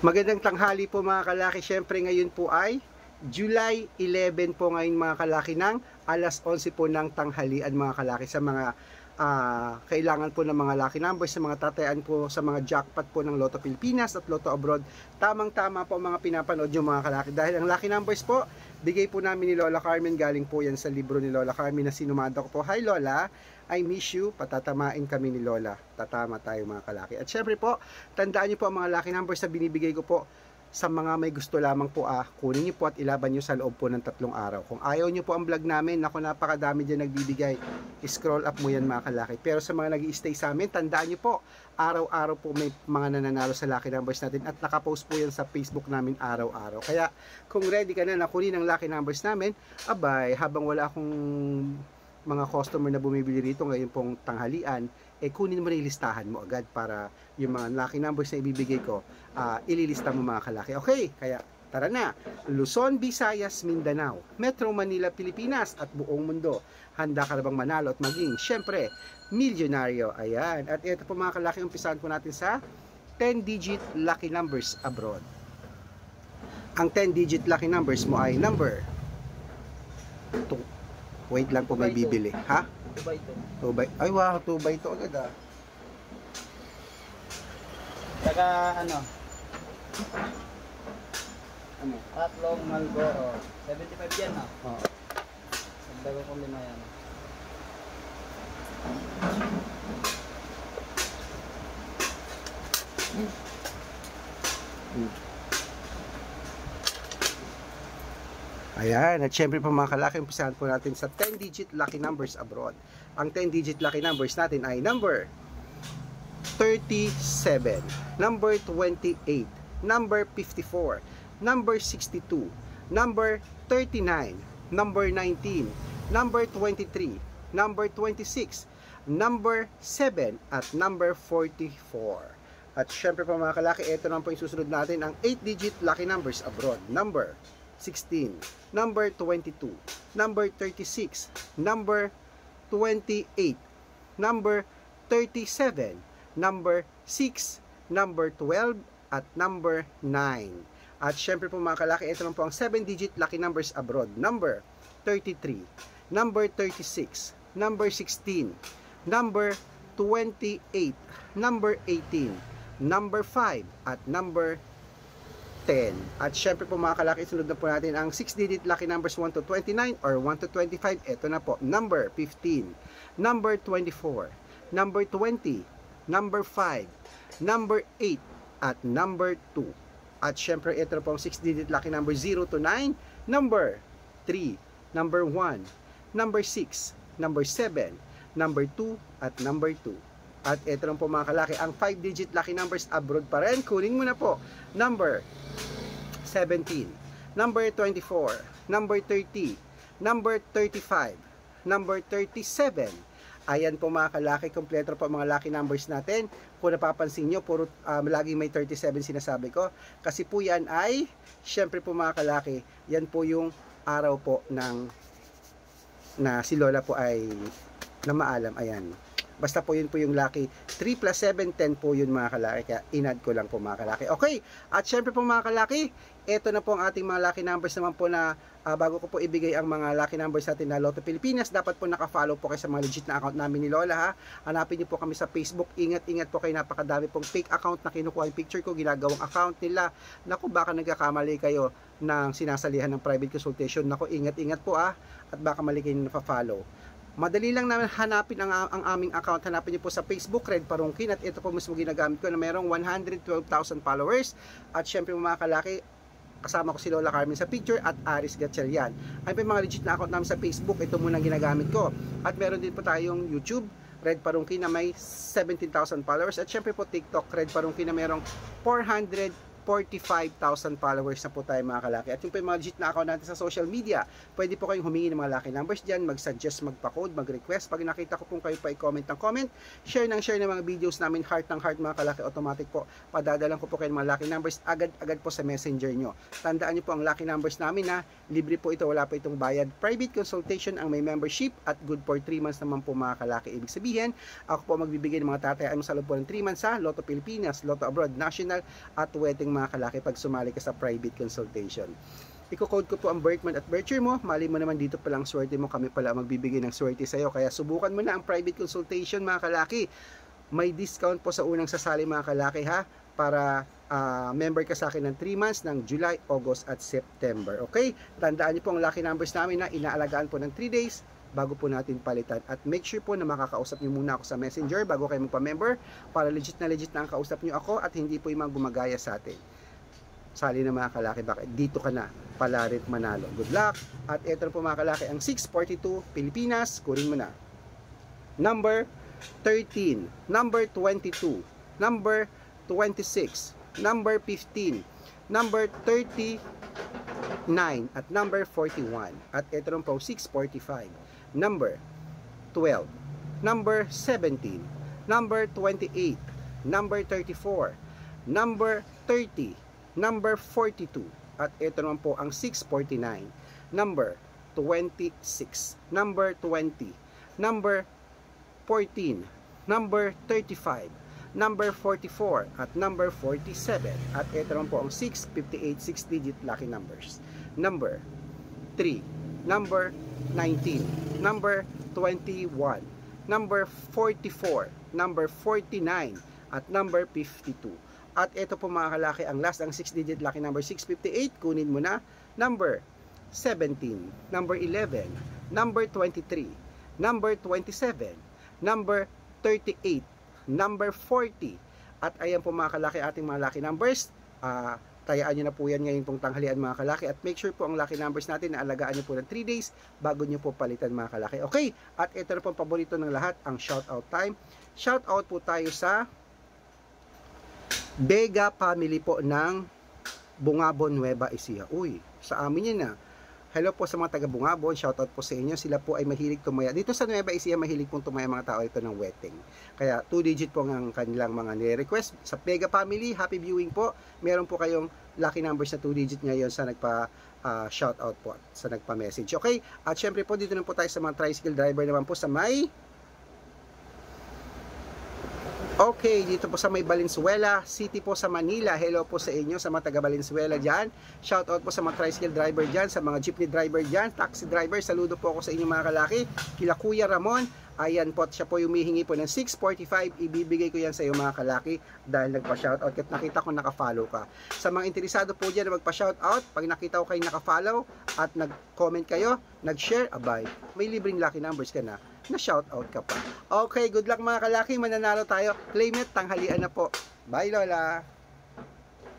Magandang tanghali po mga kalaki. Siyempre ngayon po ay July 11 po ngayon mga kalaki ng alas 11 po ng tanghalian mga kalaki sa mga kailangan po ng mga lucky numbers, sa mga tatayaan po sa mga jackpot po ng Lotto Pilipinas at Lotto Abroad. Tamang-tama po mga pinapanood nyo mga kalaki dahil ang lucky numbers po, bigay po namin ni Lola Carmen, galing po yan sa libro ni Lola Carmen na sinumada ko po. Hi Lola, I miss you, patatamain kami ni Lola. Tatama tayo mga kalaki. At syempre po, tandaan nyo po ang mga lucky numbers na binibigay ko po sa mga may gusto lamang po, kunin nyo po at ilaban nyo sa loob po ng 3 araw. Kung ayaw nyo po ang vlog namin, naku, napakadami dyan nagbibigay, scroll up mo yan mga kalaki. Pero sa mga nag-i-stay sa amin, tandaan nyo po, araw-araw po may mga nananalo sa lucky numbers natin at nakapost po yan sa Facebook namin araw-araw. Kaya kung ready ka na kunin ang lucky numbers namin, abay, habang wala akong mga customer na bumibili rito ngayon pong tanghalian, kunin mo na yung listahan mo agad para yung mga lucky numbers na ibibigay ko, ililista mo mga kalaki. Okay, kaya tara na. Luzon, Visayas, Mindanao, Metro Manila, Pilipinas at buong mundo. Handa ka na bang manalo at maging, syempre, milyonaryo? Ayan. At ito po mga kalaki, umpisahan po natin sa 10-digit lucky numbers abroad. Ang 10-digit lucky numbers mo ay number 2. Wait lang po, may bibili. Ha? 2 by 2. Ay wow, 2 by 2 agad Saka ano? Ano? Tatlong Malboro. 75 yan ha? Oo. Sagdago ko 5 yan. Ayan, at syempre po mga kalaki, umpisahan po natin sa 10-digit lucky numbers abroad. Ang 10-digit lucky numbers natin ay number 37, number 28, number 54, number 62, number 39, number 19, number 23, number 26, number 7, at number 44. At syempre po mga kalaki, ito naman po yung susunod natin, ang 8-digit lucky numbers abroad. Number 16, number 22, number 36, number 28, number 37, number 6, number 12, at number 9. At syempre po mga kalaki, ito lang po ang 7-digit lucky numbers abroad. Number 33, number 36, number 16, number 28, number 18, number 5, at number 10. At syempre po mga kalaki, sunod na po natin ang 6-digit lucky numbers 1 to 29 or 1 to 25. Ito na po, number 15, number 24, number 20, number 5, number 8, at number 2. At syempre ito na po ang 6-digit lucky number 0 to 9, number 3, number 1, number 6, number 7, number 2, at number 2. At ito lang po mga kalaki, ang 5-digit lucky numbers abroad pa rin. Kunin mo na po, number 17, number 24, number 30, number 35, number 37. Ayan po mga kalaki, kompleto po mga lucky numbers natin. Kung napapansin nyo, puro laging may 37 sinasabi ko. Kasi po yan ay, syempre po mga kalaki, yan po yung araw po ng na si Lola po ay na maalam. Ayan. Basta po yun po yung lucky. 3 plus 7, 10 po yun mga kalaki. Kaya inad ko lang po mga kalaki. Okay. At syempre po mga kalaki, ito na po ang ating mga lucky numbers naman po na bago ko po ibigay ang mga lucky numbers natin na Lotto Pilipinas, dapat po nakafollow po kayo sa mga legit na account namin ni Lola ha. Hanapin niyo po kami sa Facebook. Ingat-ingat po kayo, napakadami pong fake account na kinukuha yung picture ko, ginagawang account nila. Naku, baka nagkakamali kayo ng sinasalihan ng private consultation. Naku, ingat-ingat po at baka mali kayo na-follow. Madali lang naman hanapin ang aming account. Hanapin niyo po sa Facebook, Red Parungkin. At ito po mismo ginagamit ko na merong 112,000 followers. At syempre mga kalaki, kasama ko si Lola Carmen sa picture at Aris Gatchalian. Ay po yung mga legit na account namin sa Facebook. Ito muna ginagamit ko. At meron din po tayong YouTube, Red Parungkin, na may 17,000 followers. At syempre po TikTok, Red Parungkin, na merong 445,000 followers na po tayo mga kalaki. At yung po yung mga legit na account natin sa social media, pwede po kayong humingi ng mga lucky numbers dyan, mag-suggest, magpa-code, mag-request. Pag nakita ko po kayo pa i-comment ng comment, share ng mga videos namin, heart ng heart mga kalaki, automatic po, padadalan ko po kayo ng mga lucky numbers agad-agad po sa messenger nyo. Tandaan nyo po ang lucky numbers namin na libre po ito, wala po itong bayad. Private consultation ang may membership at good for 3 months naman po mga kalaki. Ibig sabihin, ako po magbibigay ng mga tatayaan sa loob po ng 3 months sa Lotto Pilipinas, Lotto Abroad, National at Wedding mga kalaki pag sumali ka sa private consultation. Iko-code ko po ang birth month at birth year mo. Mali mo naman dito palang swerte mo, kami pala magbibigay ng swerte sa'yo. Kaya subukan mo na ang private consultation mga kalaki. May discount po sa unang sasali mga kalaki ha, para member ka sa akin ng 3 months ng July, August at September. Okay? Tandaan niyo po ang lucky numbers namin na inaalagaan po ng 3 days bago po natin palitan. At make sure po na makakausap niyo muna ako sa Messenger bago kayo magpa-member para legit na ang kausap niyo ako at hindi po yung mga gumagaya sa atin. Sali na mga kalaki, bakit? Dito ka na, palarit manalo. Good luck! At ito po mga kalaki, ang 642 Pilipinas, kunin mo na. Number 13, number 22, number 26, number 15, number 39, at number 41. At ito rin po 645, number 12, number 17, number 28, number 34, number 30, number 42, at ito naman po ang 649, number 26, number 20, number 14, number 35, number 44, at number 47, at ito naman po ang 658, 6-digit lucky numbers, number 3, number 19, number 21, number 44, number 49, at number 52. At ito po mga kalaki, ang last, ang 6-digit lucky number 658, kunin mo na, number 17, number 11, number 23, number 27, number 38, number 40. At ayan po mga kalaki ating mga lucky numbers. Tayaan nyo na po yan ngayon pong tanghalian mga kalaki. At make sure po ang lucky numbers natin na alagaan nyo po ng 3 days bago nyo po palitan mga kalaki. Okay, at ito na po ang paborito ng lahat, ang shoutout time. Shoutout po tayo sa Vega family po ng Bungabon, Nueva Ecija. Uy, sa amin yan na. Hello po sa mga taga Bungabon, shoutout po sa inyo. Sila po ay mahilig tumaya. Dito sa Nueva Ecija, mahilig pong tumaya mga tao ito ng wedding. Kaya 2-digit po ang kanilang mga nire-request. Sa Vega family, happy viewing po. Meron po kayong lucky numbers na 2-digit ngayon sa shoutout po, sa nagpa-message. Okay? At syempre po, dito na po tayo sa mga tricycle driver naman po sa may dito po sa may Valenzuela City po sa Manila. Hello po sa inyo sa mga taga Valenzuela dyan. Shout out po sa mga tricycle driver dyan, sa mga jeepney driver dyan, taxi driver. Saludo po ako sa inyo mga kalaki. Kila Kuya Ramon, ayan po, siya po humihingi po ng 645. Ibibigay ko yan sa iyo mga kalaki dahil nagpa-shoutout at nakita ko naka-follow ka. Sa mga interesado po dyan na magpa-shoutout, pag nakita ko kayo naka-follow at nag-comment kayo, nag-share, abay, may libreng lucky numbers ka na shoutout ka pa. Okay, good luck mga kalaki, mananalo tayo. Claim it, tanghalian na po. Bye Lola!